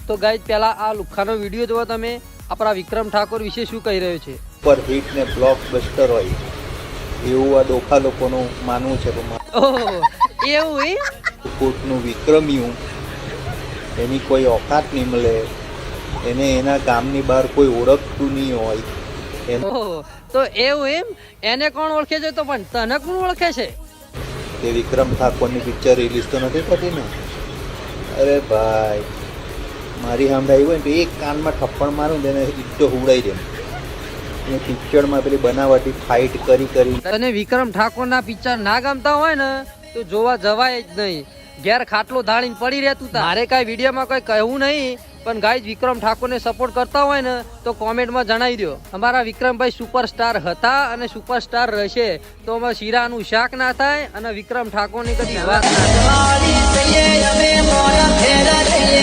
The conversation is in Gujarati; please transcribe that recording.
તો ગાઈઝ પહેલા આ લુખ્ખાનો વિડીયો જોવો તમે. આપણા વિક્રમ ઠાકોર વિશે શું કહી રહ્યો છે. પર હિટ ને બ્લોકબસ્ટર હોય એવું આ ડોખા લોકોનું માનવું છે. ઓહ એવું એ કોટનું વિક્રમ્યું એની કોઈ ઓકાત નહીં મળે, એને એના ગામની બહાર કોઈ ઓળખતું નહીં હોય. ઓહ તો એવું એમ એને કોણ ઓળખે છે? તો પણ તને કોણ ઓળખે છે? તે વિક્રમ ઠાકોરની પિક્ચર રિલીઝ તો નથી થતી ને. અરે ભાઈ મારી સામે આવ્યું હોય ને તો એક કાનમાં થપ્પડ મારું ને એને ઈટો હુવડાઈ દે. એ પિક્ચરમાં પેલી બનાવટી ફાઇટ કરી. તને વિક્રમ ઠાકોરના પિક્ચર ના ગમતા હોય ને તો જોવા જવાય જ નહીં. ઘેર ખાટલો ધાણીને પડી રહેતું. મારે કાંઈ વિડીયોમાં કંઈ કહેવું નહીં, પણ ગાઈઝ વિક્રમ ઠાકોરને સપોર્ટ કરતા હોય ને તો કોમેન્ટમાં જણાવી દો. અમારા વિક્રમભાઈ સુપરસ્ટાર હતા અને સુપરસ્ટાર રહેશે. તો અમે શીરાનું શાક ના થાય અને વિક્રમ ઠાકોરની કદી વાત ના થાય.